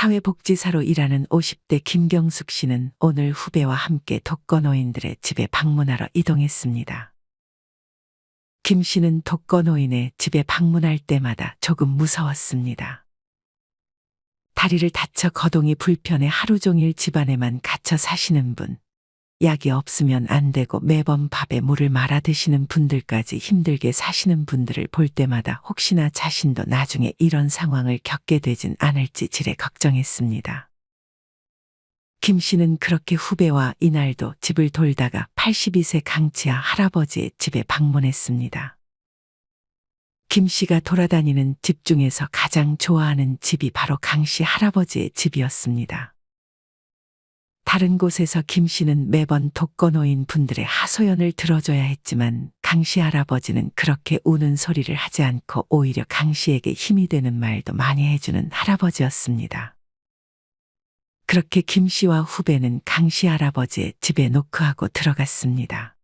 사회복지사로 일하는 50대 김경숙 씨는 오늘 후배와 함께 독거노인들의 집에 방문하러 이동했습니다. 김 씨는 독거노인의 집에 방문할 때마다 조금 무서웠습니다. 다리를 다쳐 거동이 불편해 하루 종일 집안에만 갇혀 사시는 분, 약이 없으면 안 되고 매번 밥에 물을 말아 드시는 분들까지 힘들게 사시는 분들을 볼 때마다 혹시나 자신도 나중에 이런 상황을 겪게 되진 않을지 지레 걱정했습니다. 김 씨는 그렇게 후배와 이날도 집을 돌다가 82세 강치아 할아버지의 집에 방문했습니다. 김 씨가 돌아다니는 집 중에서 가장 좋아하는 집이 바로 강 씨 할아버지의 집이었습니다. 다른 곳에서 김 씨는 매번 독거노인 분들의 하소연을 들어줘야 했지만 강 씨 할아버지는 그렇게 우는 소리를 하지 않고 오히려 강 씨에게 힘이 되는 말도 많이 해주는 할아버지였습니다. 그렇게 김 씨와 후배는 강 씨 할아버지의 집에 노크하고 들어갔습니다.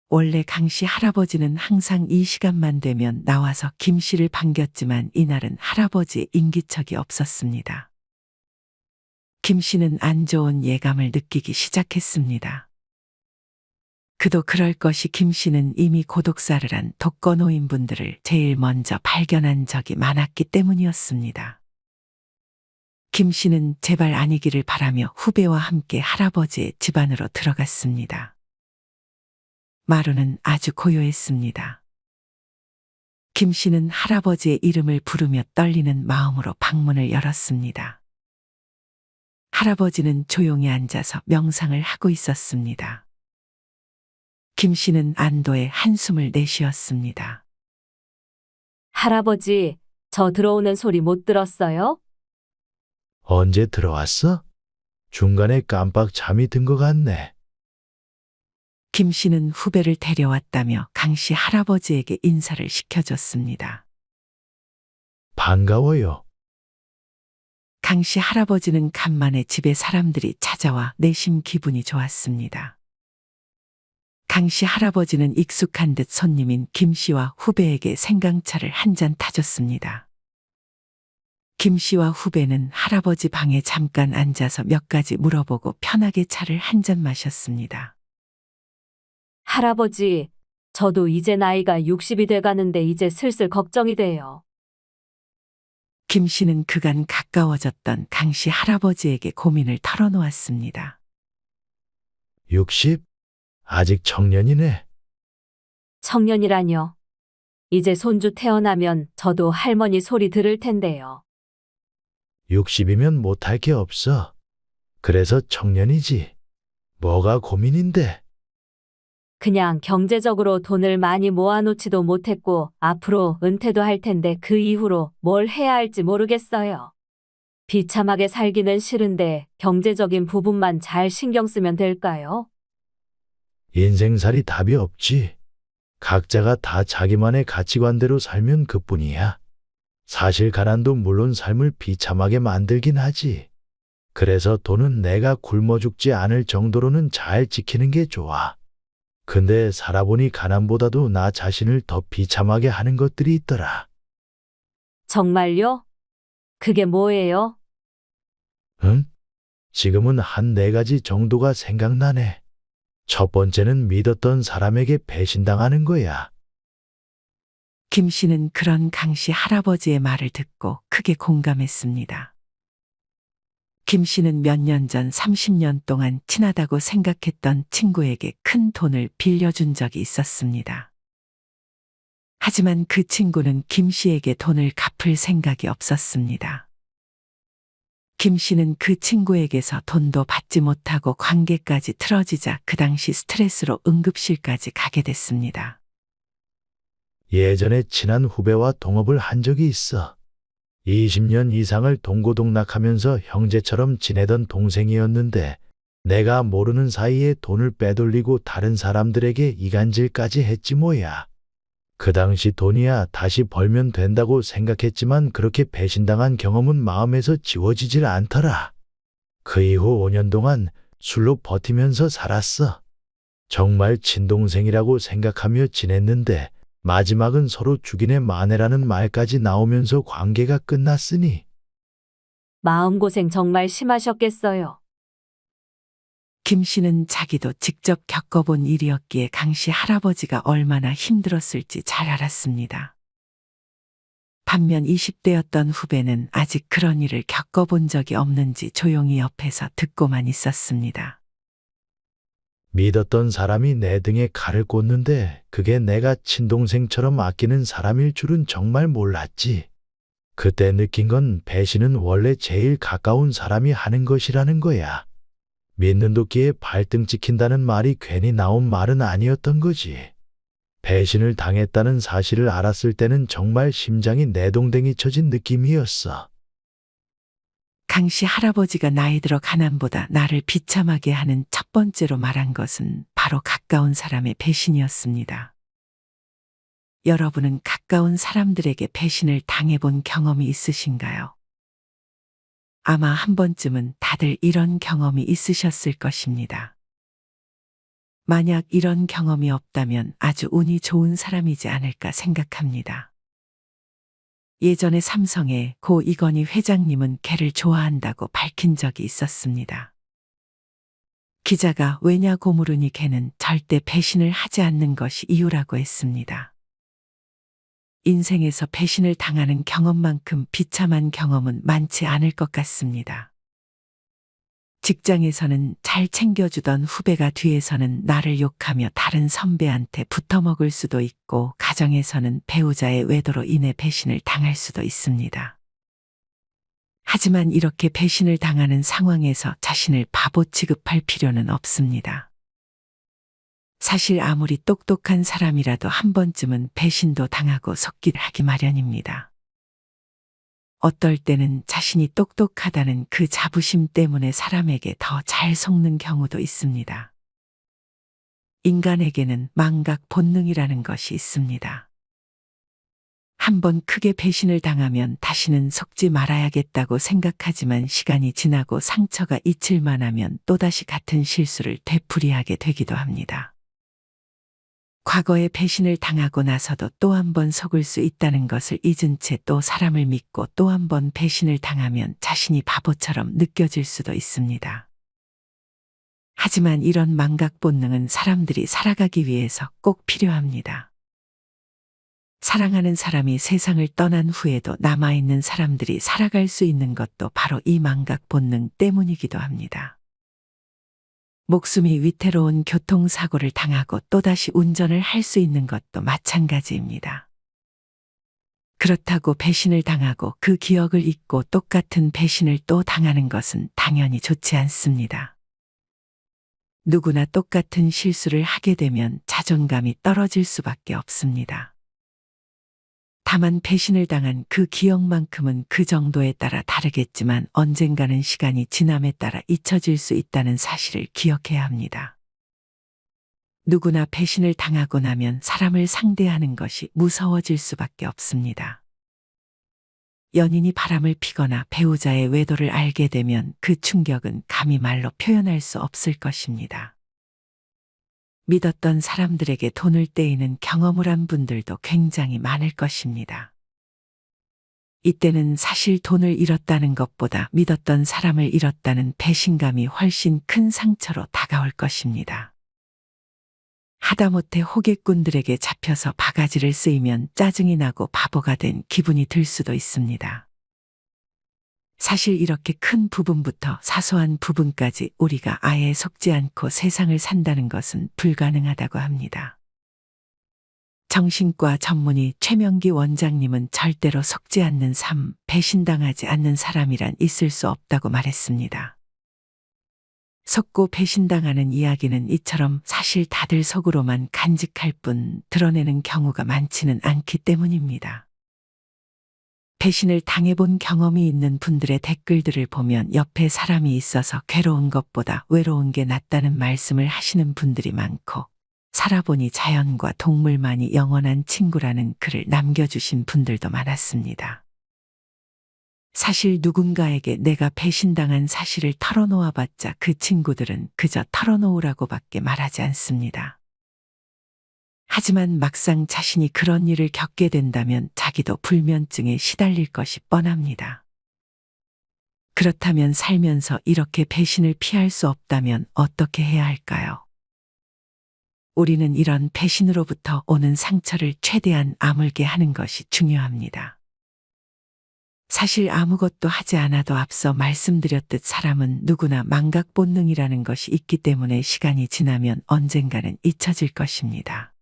원래 강 씨 할아버지는 항상 이 시간만 되면 나와서 김 씨를 반겼지만 이날은 할아버지의 인기척이 없었습니다. 김 씨는 안 좋은 예감을 느끼기 시작했습니다. 그도 그럴 것이 김 씨는 이미 고독사를 한 독거노인분들을 제일 먼저 발견한 적이 많았기 때문이었습니다. 김 씨는 제발 아니기를 바라며 후배와 함께 할아버지의 집 안으로 들어갔습니다. 마루는 아주 고요했습니다. 김 씨는 할아버지의 이름을 부르며 떨리는 마음으로 방문을 열었습니다. 할아버지는 조용히 앉아서 명상을 하고 있었습니다. 김 씨는 안도의 한숨을 내쉬었습니다. 할아버지, 저 들어오는 소리 못 들었어요? 언제 들어왔어? 중간에 깜빡 잠이 든 것 같네. 김 씨는 후배를 데려왔다며 강 씨 할아버지에게 인사를 시켜줬습니다. 반가워요. 강 씨 할아버지는 간만에 집에 사람들이 찾아와 내심 기분이 좋았습니다. 강 씨 할아버지는 익숙한 듯 손님인 김 씨와 후배에게 생강차를 한 잔 타줬습니다. 김 씨와 후배는 할아버지 방에 잠깐 앉아서 몇 가지 물어보고 편하게 차를 한 잔 마셨습니다. 할아버지, 저도 이제 나이가 60이 돼가는데 이제 슬슬 걱정이 돼요. 김 씨는 그간 가까워졌던 강 씨 할아버지에게 고민을 털어놓았습니다. 60? 아직 청년이네. 청년이라뇨. 이제 손주 태어나면 저도 할머니 소리 들을 텐데요. 60이면 못할 게 없어. 그래서 청년이지. 뭐가 고민인데? 그냥 경제적으로 돈을 많이 모아놓지도 못했고 앞으로 은퇴도 할 텐데 그 이후로 뭘 해야 할지 모르겠어요. 비참하게 살기는 싫은데 경제적인 부분만 잘 신경 쓰면 될까요? 인생살이 답이 없지. 각자가 다 자기만의 가치관대로 살면 그뿐이야. 사실 가난도 물론 삶을 비참하게 만들긴 하지. 그래서 돈은 내가 굶어 죽지 않을 정도로는 잘 지키는 게 좋아. 근데 살아보니 가난보다도 나 자신을 더 비참하게 하는 것들이 있더라. 정말요? 그게 뭐예요? 응? 지금은 한 4가지 정도가 생각나네. 첫 번째는 믿었던 사람에게 배신당하는 거야. 김 씨는 그런 강 씨 할아버지의 말을 듣고 크게 공감했습니다. 김 씨는 몇 년 전 30년 동안 친하다고 생각했던 친구에게 큰 돈을 빌려준 적이 있었습니다. 하지만 그 친구는 김 씨에게 돈을 갚을 생각이 없었습니다. 김 씨는 그 친구에게서 돈도 받지 못하고 관계까지 틀어지자 그 당시 스트레스로 응급실까지 가게 됐습니다. 예전에 친한 후배와 동업을 한 적이 있어. 20년 이상을 동고동락하면서 형제처럼 지내던 동생이었는데 내가 모르는 사이에 돈을 빼돌리고 다른 사람들에게 이간질까지 했지 뭐야. 그 당시 돈이야 다시 벌면 된다고 생각했지만 그렇게 배신당한 경험은 마음에서 지워지질 않더라. 그 이후 5년 동안 술로 버티면서 살았어. 정말 친동생이라고 생각하며 지냈는데 마지막은 서로 죽이네 마네라는 말까지 나오면서 관계가 끝났으니 마음고생 정말 심하셨겠어요. 김 씨는 자기도 직접 겪어본 일이었기에 강 씨 할아버지가 얼마나 힘들었을지 잘 알았습니다. 반면 20대였던 후배는 아직 그런 일을 겪어본 적이 없는지 조용히 옆에서 듣고만 있었습니다. 믿었던 사람이 내 등에 칼을 꽂는데 그게 내가 친동생처럼 아끼는 사람일 줄은 정말 몰랐지. 그때 느낀 건 배신은 원래 제일 가까운 사람이 하는 것이라는 거야. 믿는 도끼에 발등 찍힌다는 말이 괜히 나온 말은 아니었던 거지. 배신을 당했다는 사실을 알았을 때는 정말 심장이 내동댕이 쳐진 느낌이었어. 강 씨 할아버지가 나이 들어 가난보다 나를 비참하게 하는 첫 번째로 말한 것은 바로 가까운 사람의 배신이었습니다. 여러분은 가까운 사람들에게 배신을 당해본 경험이 있으신가요? 아마 한 번쯤은 다들 이런 경험이 있으셨을 것입니다. 만약 이런 경험이 없다면 아주 운이 좋은 사람이지 않을까 생각합니다. 예전에 삼성의 고 이건희 회장님은 개를 좋아한다고 밝힌 적이 있었습니다. 기자가 왜냐고 물으니 개는 절대 배신을 하지 않는 것이 이유라고 했습니다. 인생에서 배신을 당하는 경험만큼 비참한 경험은 많지 않을 것 같습니다. 직장에서는 잘 챙겨주던 후배가 뒤에서는 나를 욕하며 다른 선배한테 붙어먹을 수도 있고, 가정에서는 배우자의 외도로 인해 배신을 당할 수도 있습니다. 하지만 이렇게 배신을 당하는 상황에서 자신을 바보 취급할 필요는 없습니다. 사실 아무리 똑똑한 사람이라도 한 번쯤은 배신도 당하고 속기를 하기 마련입니다. 어떨 때는 자신이 똑똑하다는 그 자부심 때문에 사람에게 더 잘 속는 경우도 있습니다. 인간에게는 망각 본능이라는 것이 있습니다. 한번 크게 배신을 당하면 다시는 속지 말아야겠다고 생각하지만 시간이 지나고 상처가 잊힐만 하면 또다시 같은 실수를 되풀이하게 되기도 합니다. 과거에 배신을 당하고 나서도 또 한 번 속을 수 있다는 것을 잊은 채 또 사람을 믿고 또 한 번 배신을 당하면 자신이 바보처럼 느껴질 수도 있습니다. 하지만 이런 망각 본능은 사람들이 살아가기 위해서 꼭 필요합니다. 사랑하는 사람이 세상을 떠난 후에도 남아있는 사람들이 살아갈 수 있는 것도 바로 이 망각 본능 때문이기도 합니다. 목숨이 위태로운 교통사고를 당하고 또다시 운전을 할 수 있는 것도 마찬가지입니다. 그렇다고 배신을 당하고 그 기억을 잊고 똑같은 배신을 또 당하는 것은 당연히 좋지 않습니다. 누구나 똑같은 실수를 하게 되면 자존감이 떨어질 수밖에 없습니다. 다만 배신을 당한 그 기억만큼은 그 정도에 따라 다르겠지만 언젠가는 시간이 지남에 따라 잊혀질 수 있다는 사실을 기억해야 합니다. 누구나 배신을 당하고 나면 사람을 상대하는 것이 무서워질 수밖에 없습니다. 연인이 바람을 피거나 배우자의 외도를 알게 되면 그 충격은 감히 말로 표현할 수 없을 것입니다. 믿었던 사람들에게 돈을 떼이는 경험을 한 분들도 굉장히 많을 것입니다. 이때는 사실 돈을 잃었다는 것보다 믿었던 사람을 잃었다는 배신감이 훨씬 큰 상처로 다가올 것입니다. 하다못해 호객꾼들에게 잡혀서 바가지를 쓰이면 짜증이 나고 바보가 된 기분이 들 수도 있습니다. 사실 이렇게 큰 부분부터 사소한 부분까지 우리가 아예 속지 않고 세상을 산다는 것은 불가능하다고 합니다. 정신과 전문의 최명기 원장님은 절대로 속지 않는 삶, 배신당하지 않는 사람이란 있을 수 없다고 말했습니다. 속고 배신당하는 이야기는 이처럼 사실 다들 속으로만 간직할 뿐 드러내는 경우가 많지는 않기 때문입니다. 배신을 당해본 경험이 있는 분들의 댓글들을 보면 옆에 사람이 있어서 괴로운 것보다 외로운 게 낫다는 말씀을 하시는 분들이 많고, 살아보니 자연과 동물만이 영원한 친구라는 글을 남겨주신 분들도 많았습니다. 사실 누군가에게 내가 배신당한 사실을 털어놓아봤자 그 친구들은 그저 털어놓으라고밖에 말하지 않습니다. 하지만 막상 자신이 그런 일을 겪게 된다면 자기도 불면증에 시달릴 것이 뻔합니다. 그렇다면 살면서 이렇게 배신을 피할 수 없다면 어떻게 해야 할까요? 우리는 이런 배신으로부터 오는 상처를 최대한 아물게 하는 것이 중요합니다. 사실 아무것도 하지 않아도 앞서 말씀드렸듯 사람은 누구나 망각 본능이라는 것이 있기 때문에 시간이 지나면 언젠가는 잊혀질 것입니다.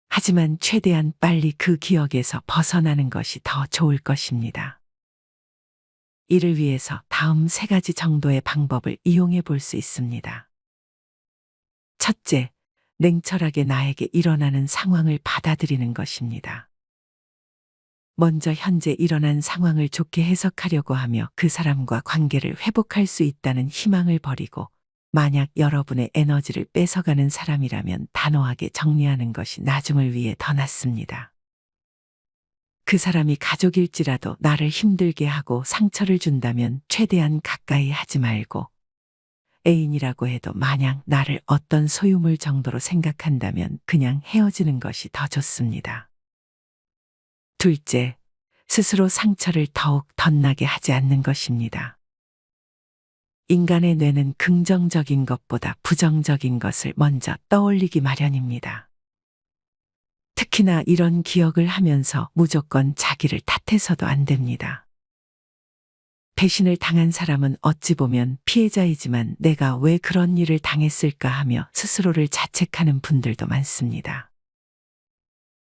하지만 최대한 빨리 그 기억에서 벗어나는 것이 더 좋을 것입니다. 이를 위해서 다음 3가지 정도의 방법을 이용해 볼 수 있습니다. 첫째, 냉철하게 나에게 일어나는 상황을 받아들이는 것입니다. 먼저 현재 일어난 상황을 좋게 해석하려고 하며 그 사람과 관계를 회복할 수 있다는 희망을 버리고, 만약 여러분의 에너지를 뺏어가는 사람이라면 단호하게 정리하는 것이 나중을 위해 더 낫습니다. 그 사람이 가족일지라도 나를 힘들게 하고 상처를 준다면 최대한 가까이 하지 말고, 애인이라고 해도 마냥 나를 어떤 소유물 정도로 생각한다면 그냥 헤어지는 것이 더 좋습니다. 둘째, 스스로 상처를 더욱 덧나게 하지 않는 것입니다. 인간의 뇌는 긍정적인 것보다 부정적인 것을 먼저 떠올리기 마련입니다. 특히나 이런 기억을 하면서 무조건 자기를 탓해서도 안 됩니다. 배신을 당한 사람은 어찌 보면 피해자이지만 내가 왜 그런 일을 당했을까 하며 스스로를 자책하는 분들도 많습니다.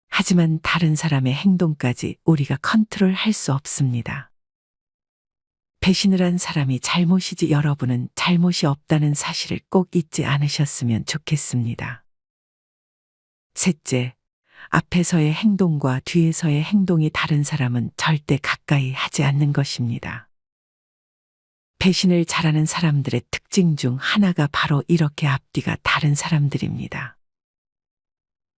하지만 다른 사람의 행동까지 우리가 컨트롤할 수 없습니다. 배신을 한 사람이 잘못이지 여러분은 잘못이 없다는 사실을 꼭 잊지 않으셨으면 좋겠습니다. 셋째, 앞에서의 행동과 뒤에서의 행동이 다른 사람은 절대 가까이 하지 않는 것입니다. 배신을 잘하는 사람들의 특징 중 하나가 바로 이렇게 앞뒤가 다른 사람들입니다.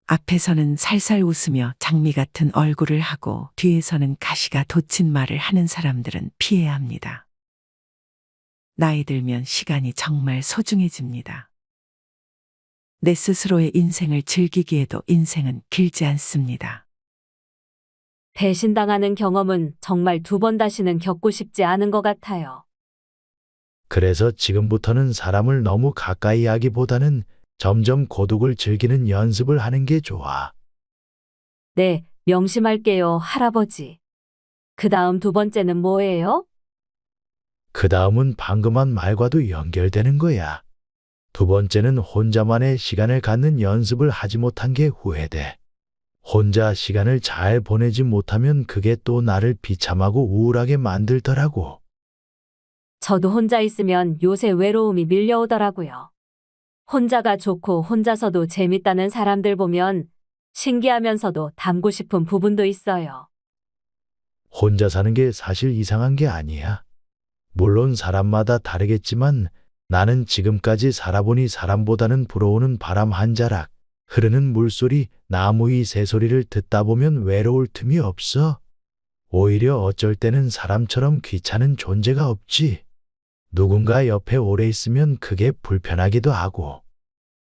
앞에서는 살살 웃으며 장미 같은 얼굴을 하고 뒤에서는 가시가 돋친 말을 하는 사람들은 피해야 합니다. 나이 들면 시간이 정말 소중해집니다. 내 스스로의 인생을 즐기기에도 인생은 길지 않습니다. 배신당하는 경험은 정말 2번 다시는 겪고 싶지 않은 것 같아요. 그래서 지금부터는 사람을 너무 가까이 하기보다는 점점 고독을 즐기는 연습을 하는 게 좋아. 네, 명심할게요, 할아버지. 그 다음 2번째는 뭐예요? 그 다음은 방금 한 말과도 연결되는 거야. 2번째는 혼자만의 시간을 갖는 연습을 하지 못한 게 후회돼. 혼자 시간을 잘 보내지 못하면 그게 또 나를 비참하고 우울하게 만들더라고. 저도 혼자 있으면 요새 외로움이 밀려오더라고요. 혼자가 좋고 혼자서도 재밌다는 사람들 보면 신기하면서도 닮고 싶은 부분도 있어요. 혼자 사는 게 사실 이상한 게 아니야. 물론 사람마다 다르겠지만 나는 지금까지 살아보니 사람보다는 불어오는 바람 한 자락, 흐르는 물소리, 나무 위 새소리를 듣다 보면 외로울 틈이 없어. 오히려 어쩔 때는 사람처럼 귀찮은 존재가 없지. 누군가 옆에 오래 있으면 그게 불편하기도 하고,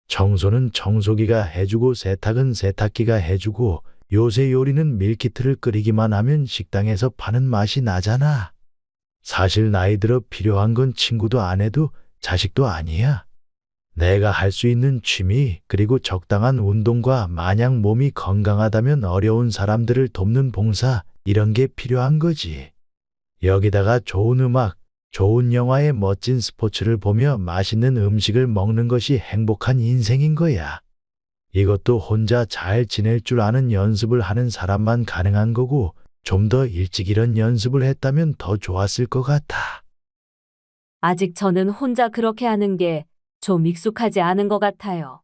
청소는 청소기가 해주고 세탁은 세탁기가 해주고, 요새 요리는 밀키트를 끓이기만 하면 식당에서 파는 맛이 나잖아. 사실 나이 들어 필요한 건 친구도 아내도 자식도 아니야. 내가 할 수 있는 취미, 그리고 적당한 운동과 마냥 몸이 건강하다면 어려운 사람들을 돕는 봉사, 이런 게 필요한 거지. 여기다가 좋은 음악, 좋은 영화에 멋진 스포츠를 보며 맛있는 음식을 먹는 것이 행복한 인생인 거야. 이것도 혼자 잘 지낼 줄 아는 연습을 하는 사람만 가능한 거고, 좀 더 일찍 이런 연습을 했다면 더 좋았을 것 같아. 아직 저는 혼자 그렇게 하는 게 좀 익숙하지 않은 것 같아요.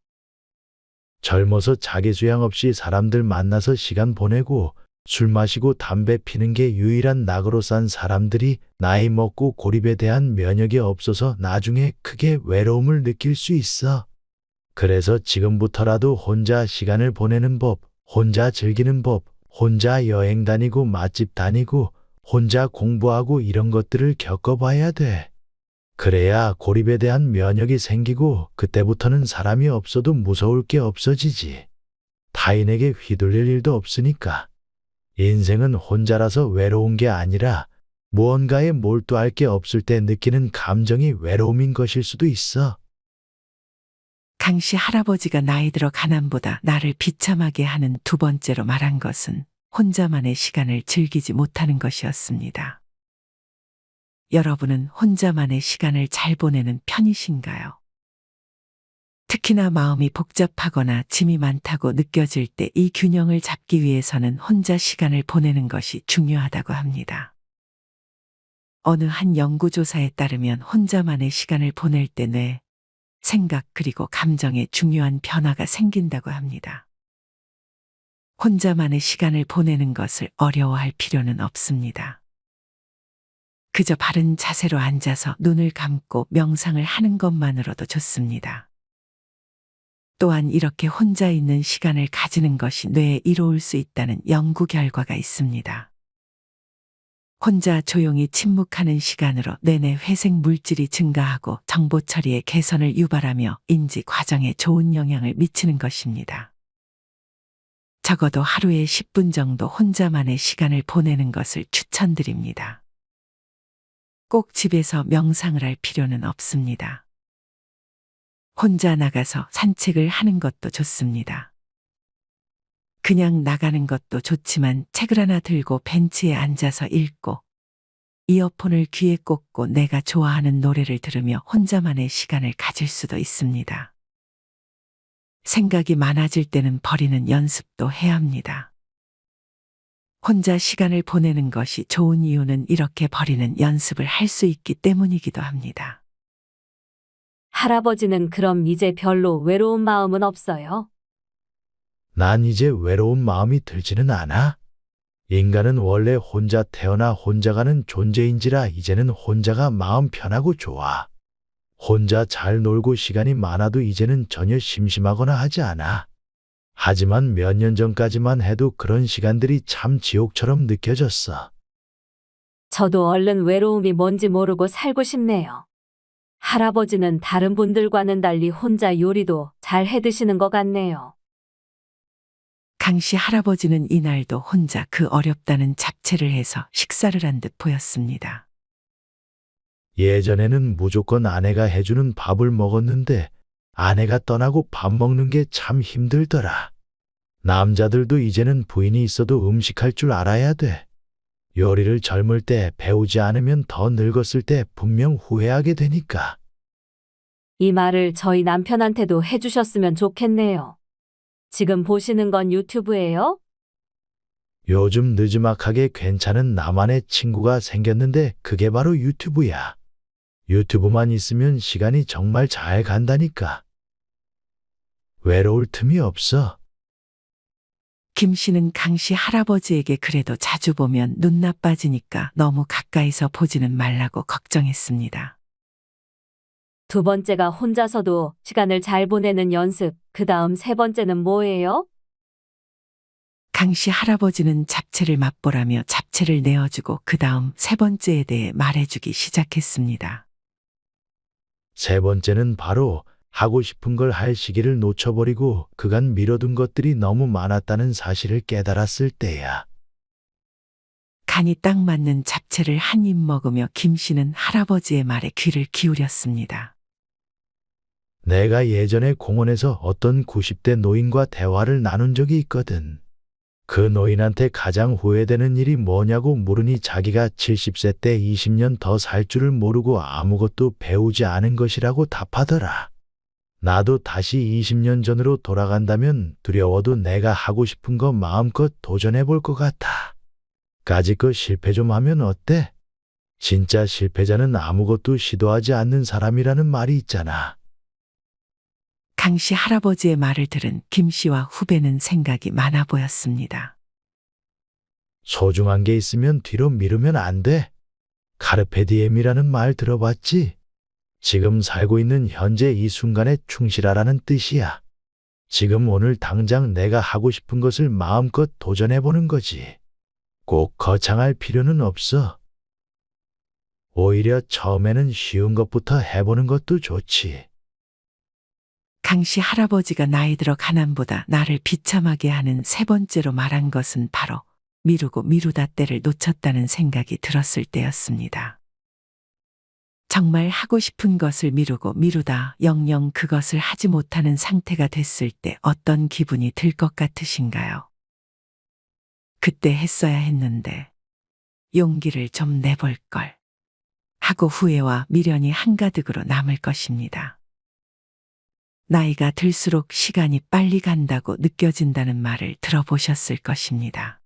젊어서 자기 수양 없이 사람들 만나서 시간 보내고 술 마시고 담배 피는 게 유일한 낙으로 산 사람들이 나이 먹고 고립에 대한 면역이 없어서 나중에 크게 외로움을 느낄 수 있어. 그래서 지금부터라도 혼자 시간을 보내는 법, 혼자 즐기는 법, 혼자 여행 다니고 맛집 다니고 혼자 공부하고 이런 것들을 겪어봐야 돼. 그래야 고립에 대한 면역이 생기고 그때부터는 사람이 없어도 무서울 게 없어지지. 타인에게 휘둘릴 일도 없으니까. 인생은 혼자라서 외로운 게 아니라 무언가에 몰두할 게 없을 때 느끼는 감정이 외로움인 것일 수도 있어. 강씨 할아버지가 나이 들어 가난보다 나를 비참하게 하는 두 번째로 말한 것은 혼자만의 시간을 즐기지 못하는 것이었습니다. 여러분은 혼자만의 시간을 잘 보내는 편이신가요? 특히나 마음이 복잡하거나 짐이 많다고 느껴질 때 이 균형을 잡기 위해서는 혼자 시간을 보내는 것이 중요하다고 합니다. 어느 한 연구조사에 따르면 혼자만의 시간을 보낼 때 뇌, 생각 그리고 감정에 중요한 변화가 생긴다고 합니다. 혼자만의 시간을 보내는 것을 어려워할 필요는 없습니다. 그저 바른 자세로 앉아서 눈을 감고 명상을 하는 것만으로도 좋습니다. 또한 이렇게 혼자 있는 시간을 가지는 것이 뇌에 이로울 수 있다는 연구 결과가 있습니다. 혼자 조용히 침묵하는 시간으로 뇌내 회색 물질이 증가하고 정보 처리의 개선을 유발하며 인지 과정에 좋은 영향을 미치는 것입니다. 적어도 하루에 10분 정도 혼자만의 시간을 보내는 것을 추천드립니다. 꼭 집에서 명상을 할 필요는 없습니다. 혼자 나가서 산책을 하는 것도 좋습니다. 그냥 나가는 것도 좋지만 책을 하나 들고 벤치에 앉아서 읽고 이어폰을 귀에 꽂고 내가 좋아하는 노래를 들으며 혼자만의 시간을 가질 수도 있습니다. 생각이 많아질 때는 버리는 연습도 해야 합니다. 혼자 시간을 보내는 것이 좋은 이유는 이렇게 버리는 연습을 할 수 있기 때문이기도 합니다. 할아버지는 그럼 이제 별로 외로운 마음은 없어요? 난 이제 외로운 마음이 들지는 않아. 인간은 원래 혼자 태어나 혼자 가는 존재인지라 이제는 혼자가 마음 편하고 좋아. 혼자 잘 놀고 시간이 많아도 이제는 전혀 심심하거나 하지 않아. 하지만 몇 년 전까지만 해도 그런 시간들이 참 지옥처럼 느껴졌어. 저도 얼른 외로움이 뭔지 모르고 살고 싶네요. 할아버지는 다른 분들과는 달리 혼자 요리도 잘 해 드시는 것 같네요. 강씨 할아버지는 이날도 혼자 그 어렵다는 잡채를 해서 식사를 한 듯 보였습니다. 예전에는 무조건 아내가 해주는 밥을 먹었는데 아내가 떠나고 밥 먹는 게 참 힘들더라. 남자들도 이제는 부인이 있어도 음식할 줄 알아야 돼. 요리를 젊을 때 배우지 않으면 더 늙었을 때 분명 후회하게 되니까. 이 말을 저희 남편한테도 해주셨으면 좋겠네요. 지금 보시는 건 유튜브예요? 요즘 느지막하게 괜찮은 나만의 친구가 생겼는데 그게 바로 유튜브야. 유튜브만 있으면 시간이 정말 잘 간다니까. 외로울 틈이 없어. 김 씨는 강씨 할아버지에게 그래도 자주 보면 눈 나빠지니까 너무 가까이서 보지는 말라고 걱정했습니다. 두 번째가 혼자서도 시간을 잘 보내는 연습, 그 다음 세 번째는 뭐예요? 강씨 할아버지는 잡채를 맛보라며 잡채를 내어주고 그 다음 세 번째에 대해 말해주기 시작했습니다. 세 번째는 바로 하고 싶은 걸 할 시기를 놓쳐버리고 그간 미뤄둔 것들이 너무 많았다는 사실을 깨달았을 때야. 간이 딱 맞는 잡채를 한 입 먹으며 김 씨는 할아버지의 말에 귀를 기울였습니다. 내가 예전에 공원에서 어떤 90대 노인과 대화를 나눈 적이 있거든. 그 노인한테 가장 후회되는 일이 뭐냐고 물으니 자기가 70세 때 20년 더 살 줄을 모르고 아무것도 배우지 않은 것이라고 답하더라. 나도 다시 20년 전으로 돌아간다면 두려워도 내가 하고 싶은 거 마음껏 도전해 볼 것 같아. 까짓거 실패 좀 하면 어때? 진짜 실패자는 아무것도 시도하지 않는 사람이라는 말이 있잖아. 강씨 할아버지의 말을 들은 김 씨와 후배는 생각이 많아 보였습니다. 소중한 게 있으면 뒤로 미루면 안 돼. 카르페 디엠이라는 말 들어봤지? 지금 살고 있는 현재 이 순간에 충실하라는 뜻이야. 지금 오늘 당장 내가 하고 싶은 것을 마음껏 도전해보는 거지. 꼭 거창할 필요는 없어. 오히려 처음에는 쉬운 것부터 해보는 것도 좋지. 강씨 할아버지가 나이 들어 가난보다 나를 비참하게 하는 세 번째로 말한 것은 바로 미루고 미루다 때를 놓쳤다는 생각이 들었을 때였습니다. 정말 하고 싶은 것을 미루고 미루다 영영 그것을 하지 못하는 상태가 됐을 때 어떤 기분이 들 것 같으신가요? 그때 했어야 했는데, 용기를 좀 내볼 걸 하고 후회와 미련이 한가득으로 남을 것입니다. 나이가 들수록 시간이 빨리 간다고 느껴진다는 말을 들어보셨을 것입니다.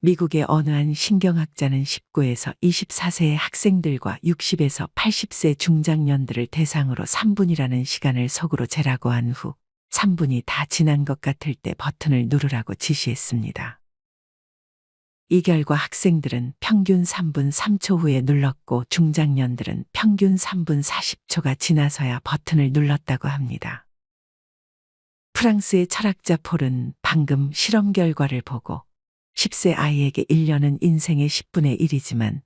미국의 어느 한 신경학자는 19에서 24세의 학생들과 60에서 80세 중장년들을 대상으로 3분이라는 시간을 속으로 재라고 한 후 3분이 다 지난 것 같을 때 버튼을 누르라고 지시했습니다. 이 결과 학생들은 평균 3분 3초 후에 눌렀고 중장년들은 평균 3분 40초가 지나서야 버튼을 눌렀다고 합니다. 프랑스의 철학자 폴은 방금 실험 결과를 보고 10세 아이에게 1년은 인생의 10분의 1이지만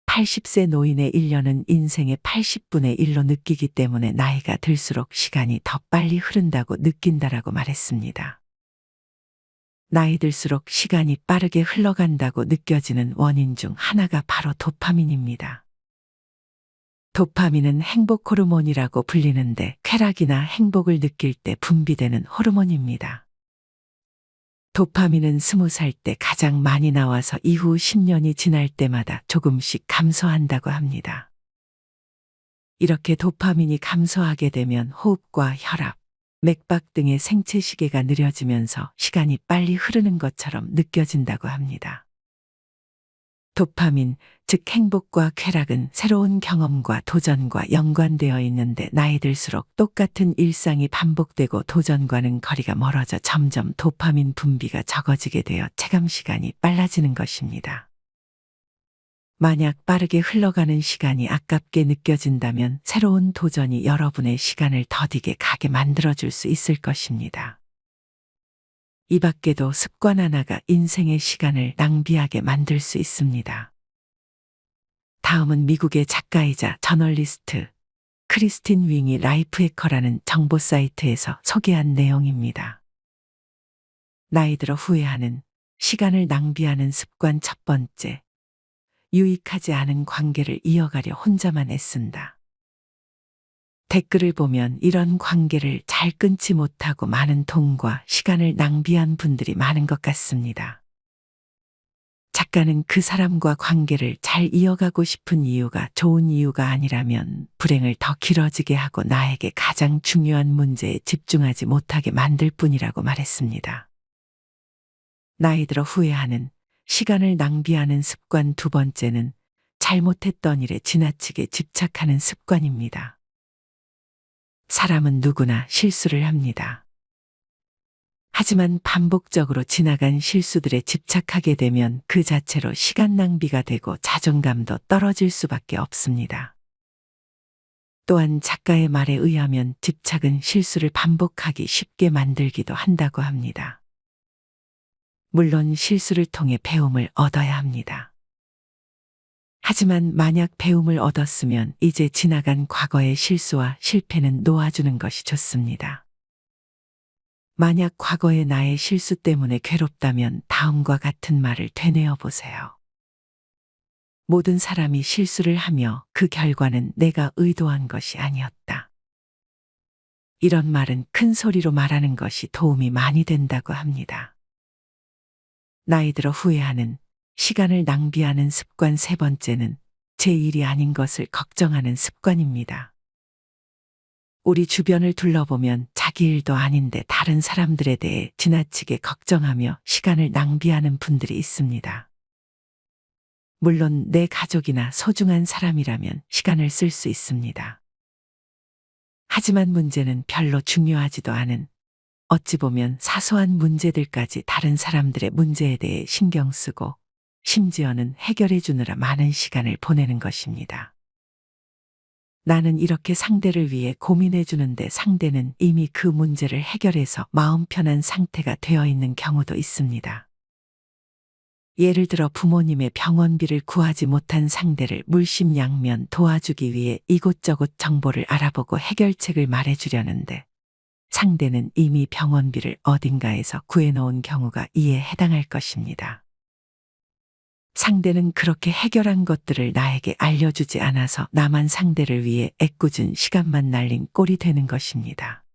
80세 노인의 1년은 인생의 80분의 1로 느끼기 때문에 나이가 들수록 시간이 더 빨리 흐른다고 느낀다라고 말했습니다. 나이 들수록 시간이 빠르게 흘러간다고 느껴지는 원인 중 하나가 바로 도파민입니다. 도파민은 행복 호르몬이라고 불리는데 쾌락이나 행복을 느낄 때 분비되는 호르몬입니다. 도파민은 20살 때 가장 많이 나와서 이후 10년이 지날 때마다 조금씩 감소한다고 합니다. 이렇게 도파민이 감소하게 되면 호흡과 혈압, 맥박 등의 생체 시계가 느려지면서 시간이 빨리 흐르는 것처럼 느껴진다고 합니다. 도파민, 즉 행복과 쾌락은 새로운 경험과 도전과 연관되어 있는데 나이 들수록 똑같은 일상이 반복되고 도전과는 거리가 멀어져 점점 도파민 분비가 적어지게 되어 체감 시간이 빨라지는 것입니다. 만약 빠르게 흘러가는 시간이 아깝게 느껴진다면 새로운 도전이 여러분의 시간을 더디게 가게 만들어줄 수 있을 것입니다. 이 밖에도 습관 하나가 인생의 시간을 낭비하게 만들 수 있습니다. 다음은 미국의 작가이자 저널리스트 크리스틴 윙이 라이프 해커라는 정보 사이트에서 소개한 내용입니다. 나이 들어 후회하는 시간을 낭비하는 습관 첫 번째, 유익하지 않은 관계를 이어가려 혼자만 애쓴다. 댓글을 보면 이런 관계를 잘 끊지 못하고 많은 돈과 시간을 낭비한 분들이 많은 것 같습니다. 작가는 그 사람과 관계를 잘 이어가고 싶은 이유가 좋은 이유가 아니라면 불행을 더 길어지게 하고 나에게 가장 중요한 문제에 집중하지 못하게 만들 뿐이라고 말했습니다. 나이 들어 후회하는 시간을 낭비하는 습관 두 번째는 잘못했던 일에 지나치게 집착하는 습관입니다. 사람은 누구나 실수를 합니다. 하지만 반복적으로 지나간 실수들에 집착하게 되면 그 자체로 시간 낭비가 되고 자존감도 떨어질 수밖에 없습니다. 또한 작가의 말에 의하면 집착은 실수를 반복하기 쉽게 만들기도 한다고 합니다. 물론 실수를 통해 배움을 얻어야 합니다. 하지만 만약 배움을 얻었으면 이제 지나간 과거의 실수와 실패는 놓아주는 것이 좋습니다. 만약 과거의 나의 실수 때문에 괴롭다면 다음과 같은 말을 되뇌어 보세요. 모든 사람이 실수를 하며 그 결과는 내가 의도한 것이 아니었다. 이런 말은 큰 소리로 말하는 것이 도움이 많이 된다고 합니다. 나이 들어 후회하는 시간을 낭비하는 습관 세 번째는 제 일이 아닌 것을 걱정하는 습관입니다. 우리 주변을 둘러보면 자기 일도 아닌데 다른 사람들에 대해 지나치게 걱정하며 시간을 낭비하는 분들이 있습니다. 물론 내 가족이나 소중한 사람이라면 시간을 쓸 수 있습니다. 하지만 문제는 별로 중요하지도 않은 어찌 보면 사소한 문제들까지 다른 사람들의 문제에 대해 신경 쓰고 심지어는 해결해 주느라 많은 시간을 보내는 것입니다. 나는 이렇게 상대를 위해 고민해 주는데 상대는 이미 그 문제를 해결해서 마음 편한 상태가 되어 있는 경우도 있습니다. 예를 들어 부모님의 병원비를 구하지 못한 상대를 물심양면 도와주기 위해 이곳저곳 정보를 알아보고 해결책을 말해 주려는데 상대는 이미 병원비를 어딘가에서 구해놓은 경우가 이에 해당할 것입니다. 상대는 그렇게 해결한 것들을 나에게 알려주지 않아서 나만 상대를 위해 애꿎은 시간만 날린 꼴이 되는 것입니다.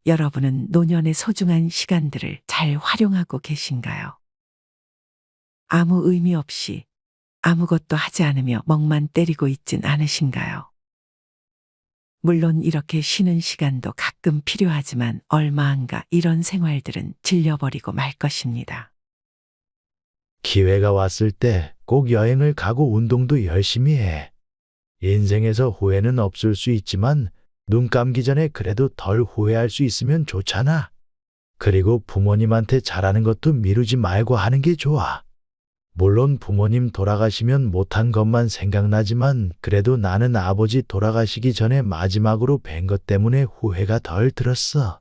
여러분은 노년의 소중한 시간들을 잘 활용하고 계신가요? 아무 의미 없이 아무것도 하지 않으며 멍만 때리고 있진 않으신가요? 물론 이렇게 쉬는 시간도 가끔 필요하지만 얼마 안가 이런 생활들은 질려버리고 말 것입니다. 기회가 왔을 때 꼭 여행을 가고 운동도 열심히 해. 인생에서 후회는 없을 수 있지만 눈 감기 전에 그래도 덜 후회할 수 있으면 좋잖아. 그리고 부모님한테 잘하는 것도 미루지 말고 하는 게 좋아. 물론 부모님 돌아가시면 못한 것만 생각나지만 그래도 나는 아버지 돌아가시기 전에 마지막으로 뵌 것 때문에 후회가 덜 들었어.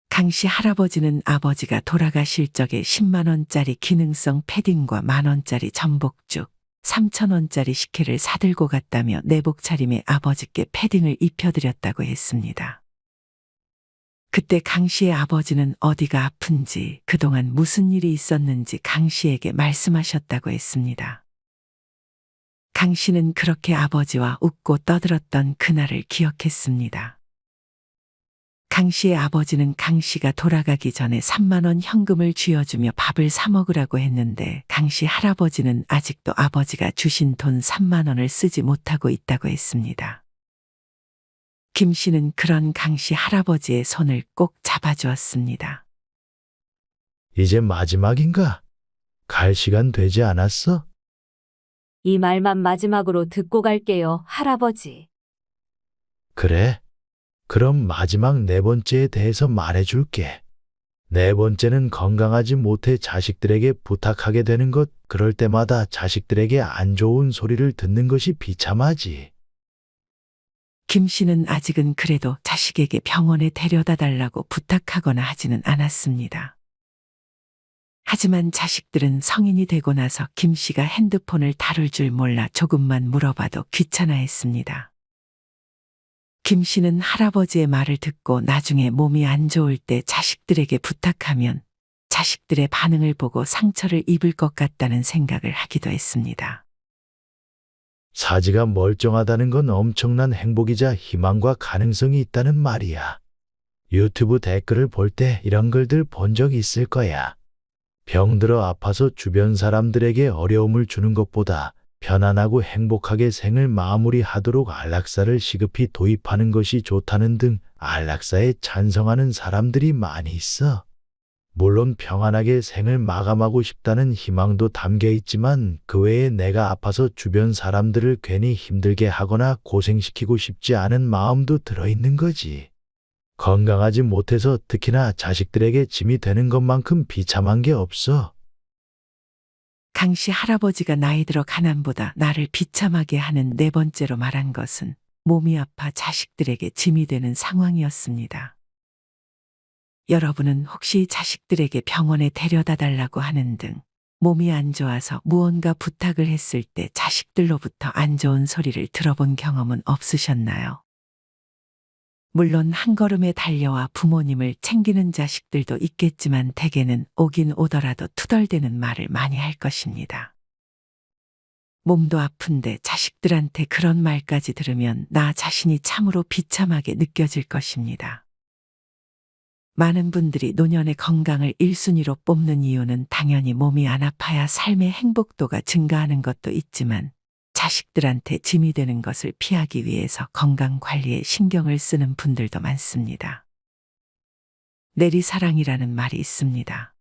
강씨 할아버지는 아버지가 돌아가실 적에 10만 원짜리 기능성 패딩과 10,000원짜리 전복죽, 3,000원짜리 식혜를 사들고 갔다며 내복 차림에 아버지께 패딩을 입혀드렸다고 했습니다. 그때 강씨의 아버지는 어디가 아픈지 그동안 무슨 일이 있었는지 강씨에게 말씀하셨다고 했습니다. 강씨는 그렇게 아버지와 웃고 떠들었던 그날을 기억했습니다. 강씨의 아버지는 강씨가 돌아가기 전에 3만 원 현금을 쥐어주며 밥을 사 먹으라고 했는데 강씨 할아버지는 아직도 아버지가 주신 돈 3만 원을 쓰지 못하고 있다고 했습니다. 김씨는 그런 강씨 할아버지의 손을 꼭 잡아주었습니다. 이제 마지막인가? 갈 시간 되지 않았어? 이 말만 마지막으로 듣고 갈게요, 할아버지. 그래. 그럼 마지막 네 번째에 대해서 말해줄게. 네 번째는 건강하지 못해 자식들에게 부탁하게 되는 것, 그럴 때마다 자식들에게 안 좋은 소리를 듣는 것이 비참하지. 김씨는 아직은 그래도 자식에게 병원에 데려다 달라고 부탁하거나 하지는 않았습니다. 하지만 자식들은 성인이 되고 나서 김씨가 핸드폰을 다룰 줄 몰라 조금만 물어봐도 귀찮아했습니다. 김씨는 할아버지의 말을 듣고 나중에 몸이 안 좋을 때 자식들에게 부탁하면 자식들의 반응을 보고 상처를 입을 것 같다는 생각을 하기도 했습니다. 사지가 멀쩡하다는 건 엄청난 행복이자 희망과 가능성이 있다는 말이야. 유튜브 댓글을 볼 때 이런 글들 본 적 있을 거야. 병들어 아파서 주변 사람들에게 어려움을 주는 것보다 편안하고 행복하게 생을 마무리하도록 안락사를 시급히 도입하는 것이 좋다는 등 안락사에 찬성하는 사람들이 많이 있어. 물론 평안하게 생을 마감하고 싶다는 희망도 담겨 있지만 그 외에 내가 아파서 주변 사람들을 괜히 힘들게 하거나 고생시키고 싶지 않은 마음도 들어있는 거지. 건강하지 못해서 특히나 자식들에게 짐이 되는 것만큼 비참한 게 없어. 강씨 할아버지가 나이 들어 가난보다 나를 비참하게 하는 네 번째로 말한 것은 몸이 아파 자식들에게 짐이 되는 상황이었습니다. 여러분은 혹시 자식들에게 병원에 데려다 달라고 하는 등 몸이 안 좋아서 무언가 부탁을 했을 때 자식들로부터 안 좋은 소리를 들어본 경험은 없으셨나요? 물론 한 걸음에 달려와 부모님을 챙기는 자식들도 있겠지만 대개는 오긴 오더라도 투덜대는 말을 많이 할 것입니다. 몸도 아픈데 자식들한테 그런 말까지 들으면 나 자신이 참으로 비참하게 느껴질 것입니다. 많은 분들이 노년의 건강을 1순위로 뽑는 이유는 당연히 몸이 안 아파야 삶의 행복도가 증가하는 것도 있지만 자식들한테 짐이 되는 것을 피하기 위해서 건강 관리에 신경을 쓰는 분들도 많습니다. 내리사랑이라는 말이 있습니다.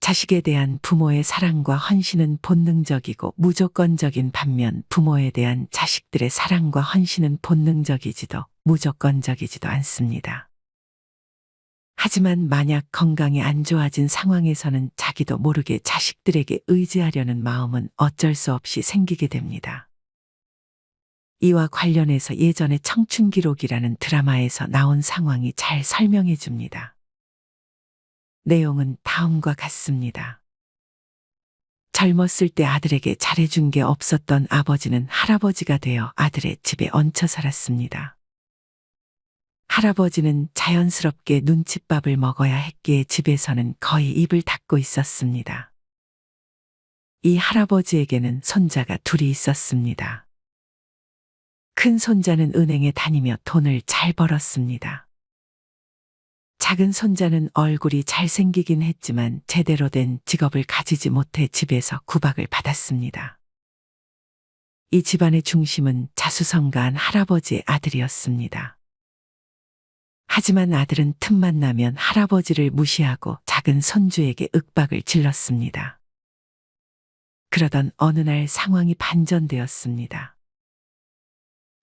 자식에 대한 부모의 사랑과 헌신은 본능적이고 무조건적인 반면 부모에 대한 자식들의 사랑과 헌신은 본능적이지도 무조건적이지도 않습니다. 하지만 만약 건강이 안 좋아진 상황에서는 자기도 모르게 자식들에게 의지하려는 마음은 어쩔 수 없이 생기게 됩니다. 이와 관련해서 예전에 청춘기록이라는 드라마에서 나온 상황이 잘 설명해 줍니다. 내용은 다음과 같습니다. 젊었을 때 아들에게 잘해준 게 없었던 아버지는 할아버지가 되어 아들의 집에 얹혀 살았습니다. 할아버지는 자연스럽게 눈칫밥을 먹어야 했기에 집에서는 거의 입을 닫고 있었습니다. 이 할아버지에게는 손자가 둘이 있었습니다. 큰 손자는 은행에 다니며 돈을 잘 벌었습니다. 작은 손자는 얼굴이 잘생기긴 했지만 제대로 된 직업을 가지지 못해 집에서 구박을 받았습니다. 이 집안의 중심은 자수성가한 할아버지의 아들이었습니다. 하지만 아들은 틈만 나면 할아버지를 무시하고 작은 손주에게 윽박을 질렀습니다. 그러던 어느 날 상황이 반전되었습니다.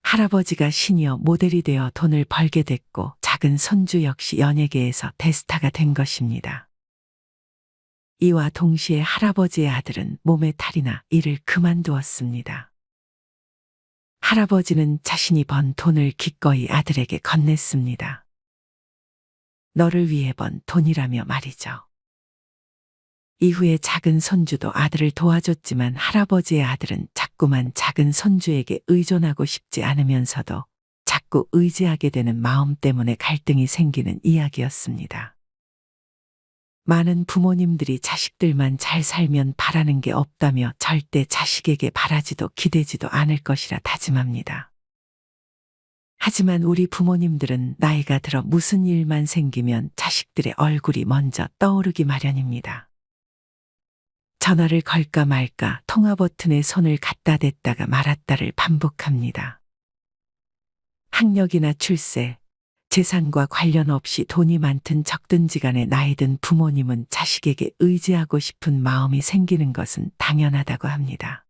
할아버지가 시니어 모델이 되어 돈을 벌게 됐고 작은 손주 역시 연예계에서 대스타가 된 것입니다. 이와 동시에 할아버지의 아들은 몸에 탈이 나 일을 그만두었습니다. 할아버지는 자신이 번 돈을 기꺼이 아들에게 건넸습니다. 너를 위해 번 돈이라며 말이죠. 이후에 작은 손주도 아들을 도와줬지만 할아버지의 아들은 자꾸만 작은 손주에게 의존하고 싶지 않으면서도 자꾸 의지하게 되는 마음 때문에 갈등이 생기는 이야기였습니다. 많은 부모님들이 자식들만 잘 살면 바라는 게 없다며 절대 자식에게 바라지도 기대지도 않을 것이라 다짐합니다. 하지만 우리 부모님들은 나이가 들어 무슨 일만 생기면 자식들의 얼굴이 먼저 떠오르기 마련입니다. 전화를 걸까 말까 통화 버튼에 손을 갖다 댔다가 말았다를 반복합니다. 학력이나 출세, 재산과 관련 없이 돈이 많든 적든지 간에 나이 든 부모님은 자식에게 의지하고 싶은 마음이 생기는 것은 당연하다고 합니다.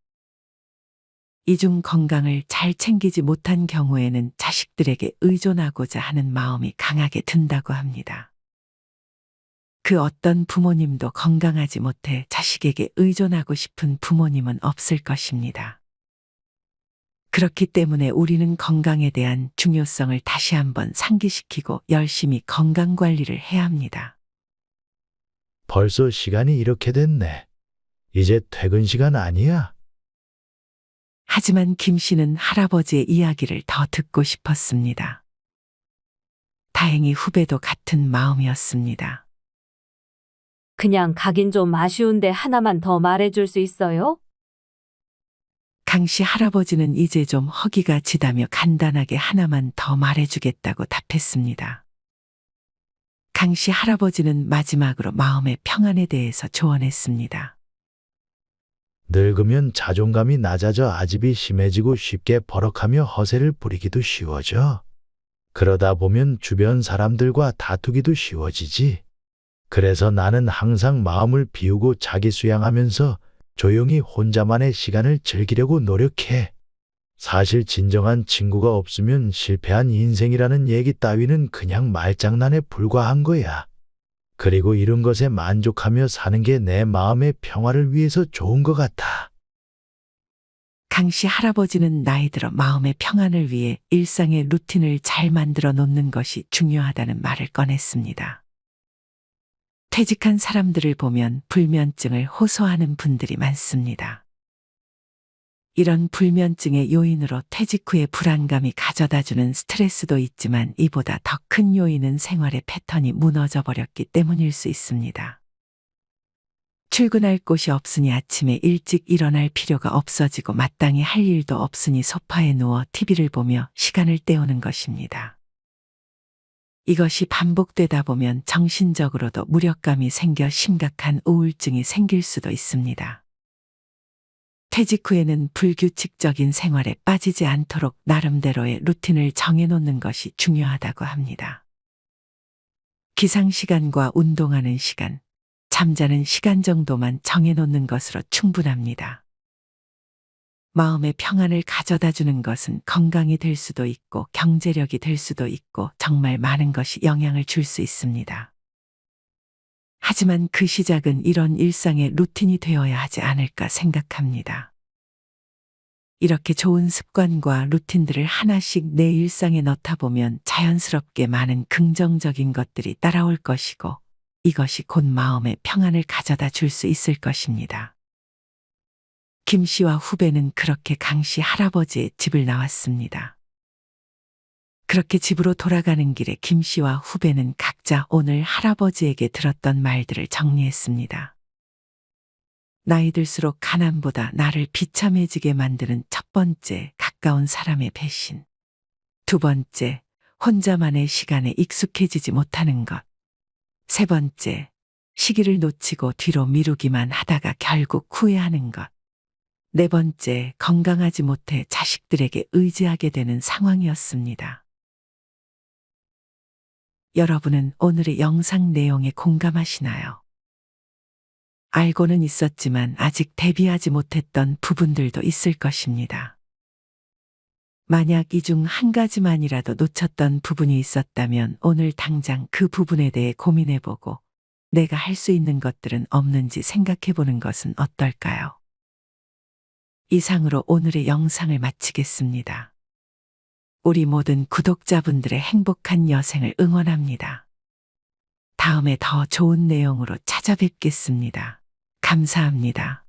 이 중 건강을 잘 챙기지 못한 경우에는 자식들에게 의존하고자 하는 마음이 강하게 든다고 합니다. 그 어떤 부모님도 건강하지 못해 자식에게 의존하고 싶은 부모님은 없을 것입니다. 그렇기 때문에 우리는 건강에 대한 중요성을 다시 한번 상기시키고 열심히 건강 관리를 해야 합니다. 벌써 시간이 이렇게 됐네. 이제 퇴근 시간 아니야? 하지만 김 씨는 할아버지의 이야기를 더 듣고 싶었습니다. 다행히 후배도 같은 마음이었습니다. 그냥 가긴 좀 아쉬운데 하나만 더 말해줄 수 있어요? 강 씨 할아버지는 이제 좀 허기가 지다며 간단하게 하나만 더 말해주겠다고 답했습니다. 강 씨 할아버지는 마지막으로 마음의 평안에 대해서 조언했습니다. 늙으면 자존감이 낮아져 아집이 심해지고 쉽게 버럭하며 허세를 부리기도 쉬워져. 그러다 보면 주변 사람들과 다투기도 쉬워지지. 그래서 나는 항상 마음을 비우고 자기 수양하면서 조용히 혼자만의 시간을 즐기려고 노력해. 사실 진정한 친구가 없으면 실패한 인생이라는 얘기 따위는 그냥 말장난에 불과한 거야. 그리고 이런 것에 만족하며 사는 게 내 마음의 평화를 위해서 좋은 것 같아. 강 씨 할아버지는 나이 들어 마음의 평안을 위해 일상의 루틴을 잘 만들어 놓는 것이 중요하다는 말을 꺼냈습니다. 퇴직한 사람들을 보면 불면증을 호소하는 분들이 많습니다. 이런 불면증의 요인으로 퇴직 후의 불안감이 가져다주는 스트레스도 있지만 이보다 더 큰 요인은 생활의 패턴이 무너져 버렸기 때문일 수 있습니다. 출근할 곳이 없으니 아침에 일찍 일어날 필요가 없어지고 마땅히 할 일도 없으니 소파에 누워 TV를 보며 시간을 때우는 것입니다. 이것이 반복되다 보면 정신적으로도 무력감이 생겨 심각한 우울증이 생길 수도 있습니다. 퇴직 후에는 불규칙적인 생활에 빠지지 않도록 나름대로의 루틴을 정해놓는 것이 중요하다고 합니다. 기상시간과 운동하는 시간, 잠자는 시간 정도만 정해놓는 것으로 충분합니다. 마음의 평안을 가져다 주는 것은 건강이 될 수도 있고 경제력이 될 수도 있고 정말 많은 것이 영향을 줄 수 있습니다. 하지만 그 시작은 이런 일상의 루틴이 되어야 하지 않을까 생각합니다. 이렇게 좋은 습관과 루틴들을 하나씩 내 일상에 넣다 보면 자연스럽게 많은 긍정적인 것들이 따라올 것이고 이것이 곧 마음의 평안을 가져다 줄 수 있을 것입니다. 김 씨와 후배는 그렇게 강 씨 할아버지의 집을 나왔습니다. 그렇게 집으로 돌아가는 길에 김 씨와 후배는 각자 오늘 할아버지에게 들었던 말들을 정리했습니다. 나이 들수록 가난보다 나를 비참해지게 만드는 첫 번째, 가까운 사람의 배신. 두 번째, 혼자만의 시간에 익숙해지지 못하는 것. 세 번째, 시기를 놓치고 뒤로 미루기만 하다가 결국 후회하는 것. 네 번째, 건강하지 못해 자식들에게 의지하게 되는 상황이었습니다. 여러분은 오늘의 영상 내용에 공감하시나요? 알고는 있었지만 아직 대비하지 못했던 부분들도 있을 것입니다. 만약 이 중 한 가지만이라도 놓쳤던 부분이 있었다면 오늘 당장 그 부분에 대해 고민해보고 내가 할 수 있는 것들은 없는지 생각해보는 것은 어떨까요? 이상으로 오늘의 영상을 마치겠습니다. 우리 모든 구독자분들의 행복한 여생을 응원합니다. 다음에 더 좋은 내용으로 찾아뵙겠습니다. 감사합니다.